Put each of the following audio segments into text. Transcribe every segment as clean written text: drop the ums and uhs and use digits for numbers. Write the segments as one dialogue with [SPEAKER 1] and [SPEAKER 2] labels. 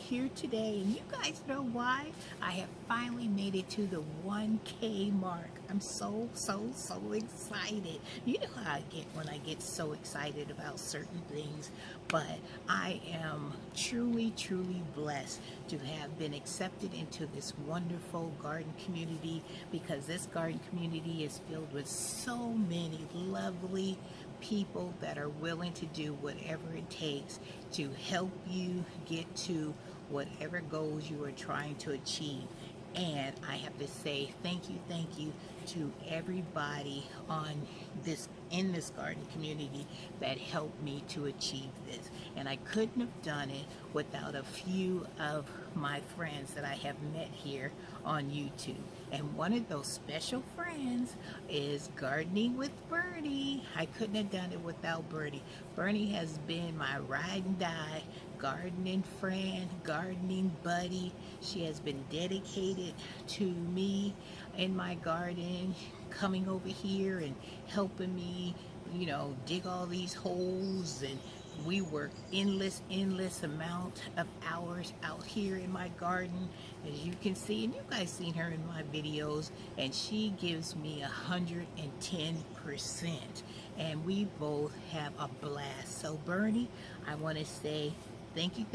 [SPEAKER 1] here today, and you guys know why? I have finally made it to the 1K mark. I'm so excited. You know how I get when I get so excited about certain things, but I am truly blessed to have been accepted into this wonderful garden community, because this garden community is filled with so many lovely people that are willing to do whatever it takes to help you get to whatever goals you are trying to achieve. And I have to say thank you to everybody on this in this garden community that helped me to achieve this. And I couldn't have done it without a few of my friends that I have met here on YouTube. And one of those special friends is Gardening with Bernie. I couldn't have done it without Bernie. Bernie has been my ride and die gardening friend, gardening buddy. She has been dedicated to me in my garden, coming over here and helping me, dig all these holes, and we work endless amount of hours out here in my garden, as you can see. And you guys seen her in my videos, and she gives me 110%, and we both have a blast. So Bernie, I want to say thank you,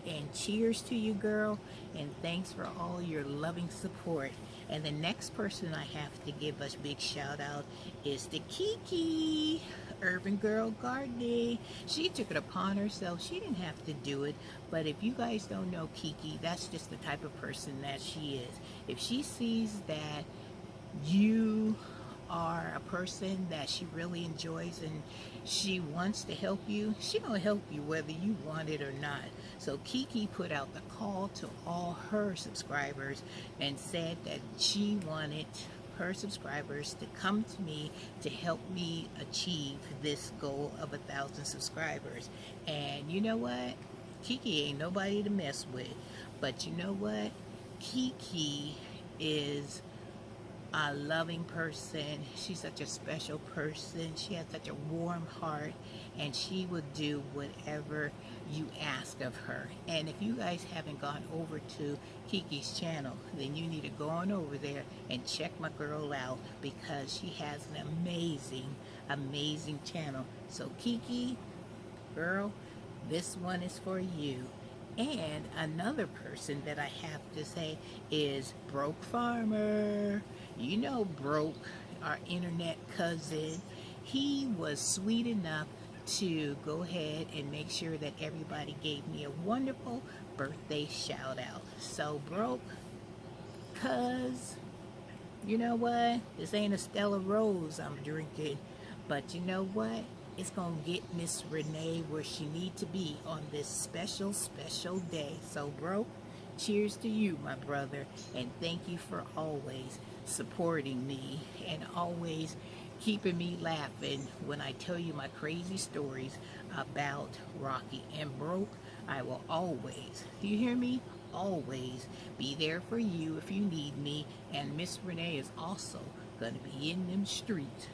[SPEAKER 1] and cheers to you, girl, and thanks for all your loving support. And the next person I have to give a big shout out is to Kiki, Urban Girl Gardening. She took it upon herself. She didn't have to do it, but if you guys don't know Kiki, that's just the type of person that she is. If she sees that you are a person that she really enjoys and she wants to help you, she gonna help you whether you want it or not. So Kiki put out the call to all her subscribers and said that she wanted her subscribers to come to me to help me achieve this goal of 1,000 subscribers. And you know what? Kiki ain't nobody to mess with. But you know what? Kiki is a loving person. She's such a special person. She has such a warm heart, and she will do whatever you ask of her. And if you guys haven't gone over to Kiki's channel, then you need to go on over there and check my girl out, because she has an amazing channel. So Kiki, girl, this one is for you. And another person that I have to say is Broke Farmer. You know Broke, our internet cousin. He was sweet enough to go ahead and make sure that everybody gave me a wonderful birthday shout out. So Broke, cuz, you know what? This ain't a Stella Rose I'm drinking, but you know what? It's gonna get Miss Renee where she needs to be on this special day. So Broke, cheers to you, my brother, and thank you for always supporting me and always keeping me laughing when I tell you my crazy stories about Rocky. And Broke, I will always, do you hear me? Always be there for you if you need me. And Miss Renee is also gonna be in them streets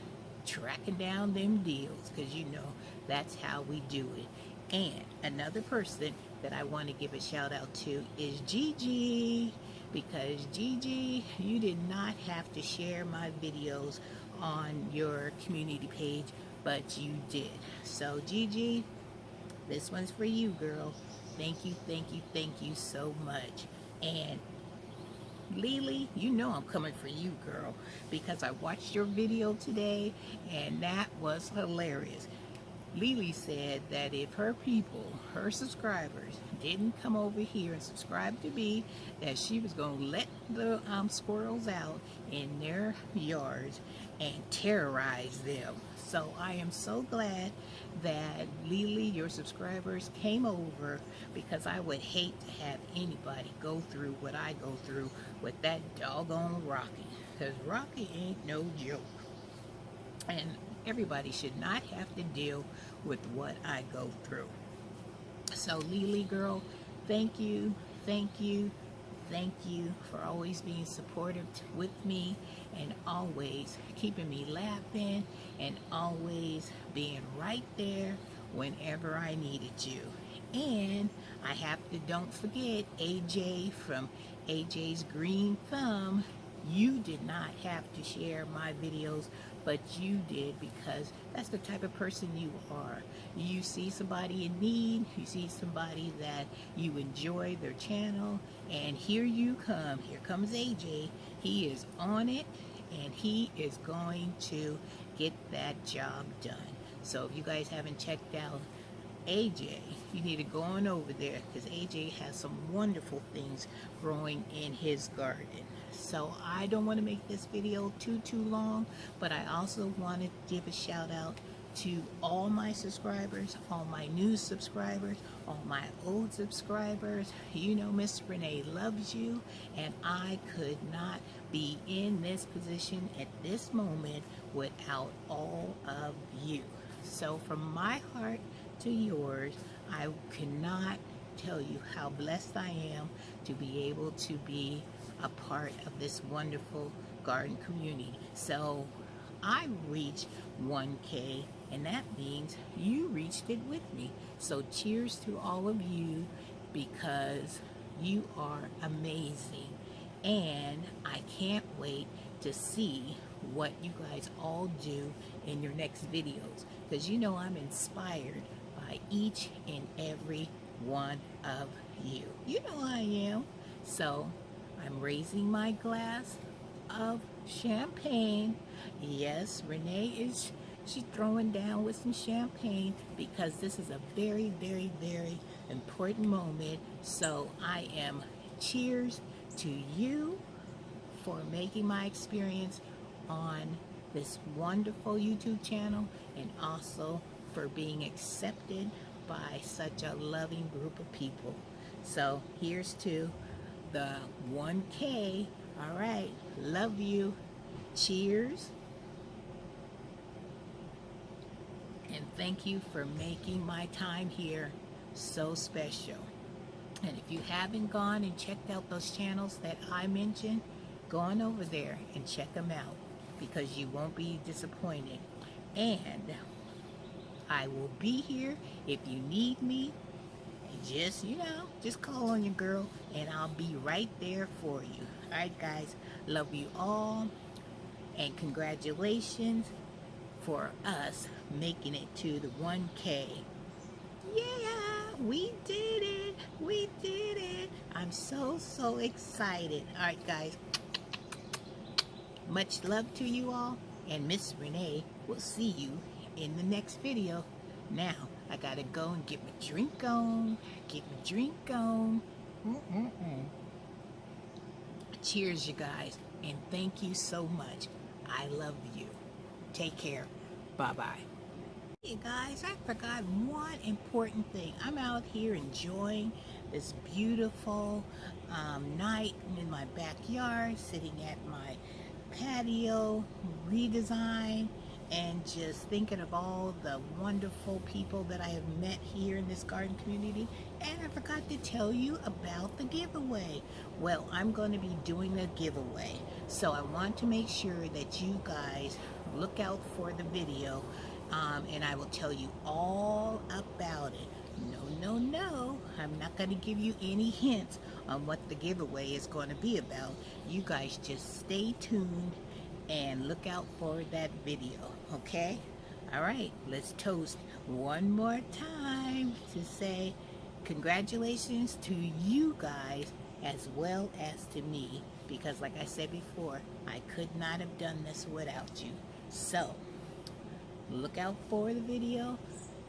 [SPEAKER 1] tracking down them deals, because you know that's how we do it. And another person that I want to give a shout out to is Gigi, because Gigi, you did not have to share my videos on your community page, but you did. So Gigi, this one's for you, girl. Thank you so much. And Lily, you know I'm coming for you, girl, because I watched your video today, and that was hilarious. Lily said that if her people, her subscribers, didn't come over here and subscribe to me, that she was going to let the squirrels out in their yards and terrorize them. So I am so glad that Lily, your subscribers, came over, because I would hate to have anybody go through what I go through with that doggone Rocky, because Rocky ain't no joke. And everybody should not have to deal with what I go through. So Lily, girl, thank you for always being supportive with me, and always keeping me laughing, and always being right there whenever I needed you. And I have to, don't forget, AJ from AJ's Green Thumb. You did not have to share my videos, but you did, because that's the type of person you are. You see somebody in need, you see somebody that you enjoy their channel, and here you come. Here comes AJ. He is on it, and he is going to get that job done. So if you guys haven't checked out AJ, you need to go on over there, because AJ has some wonderful things growing in his garden. So I don't want to make this video too long, but I also want to give a shout out to all my subscribers, all my new subscribers, all my old subscribers. You know Miss Renee loves you, and I could not be in this position at this moment without all of you. So from my heart to yours, I cannot tell you how blessed I am to be able to be a part of this wonderful garden community. So I reached 1K, and that means you reached it with me. So cheers to all of you, because you are amazing, and I can't wait to see what you guys all do in your next videos, because you know I'm inspired by each and every one of you. You know I am. So I'm raising my glass of champagne. Yes, Renee she's throwing down with some champagne, because this is a very important moment. So I am cheers to you for making my experience on this wonderful YouTube channel, and also for being accepted by such a loving group of people. So here's to the 1K. All right, love you. Cheers. And thank you for making my time here so special. And if you haven't gone and checked out those channels that I mentioned, go on over there and check them out, because you won't be disappointed. And I will be here if you need me. Just, just call on your girl, and I'll be right there for you. All right, guys, love you all, and congratulations for us making it to the 1K. Yeah, we did it. We did it. I'm so excited. All right, guys, much love to you all, and Miss Renee will see you in the next video. Now I gotta go and get my drink on. Cheers, you guys, and thank you so much. I love you. Take care. Bye-bye. Hey guys, I forgot one important thing. I'm out here enjoying this beautiful night in my backyard, sitting at my patio redesign, and just thinking of all the wonderful people that I have met here in this garden community. And I forgot to tell you about the giveaway. Well, I'm going to be doing a giveaway, so I want to make sure that you guys look out for the video, and I will tell you all about it. No, I'm not going to give you any hints on what the giveaway is going to be about. You guys just stay tuned and look out for that video, okay? All right, let's toast one more time to say congratulations to you guys as well as to me, because like I said before, I could not have done this without you. So look out for the video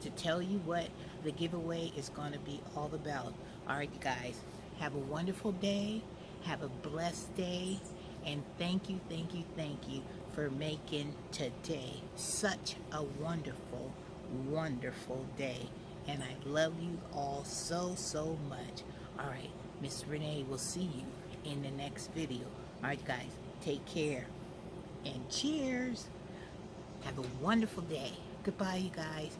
[SPEAKER 1] to tell you what the giveaway is going to be all about. All right, guys, have a wonderful day, have a blessed day, and thank you for making today such a wonderful day. And I love you all so much. All right, Miss Renee will see you in the next video. All right, guys, take care and cheers. Have a wonderful day. Goodbye, you guys.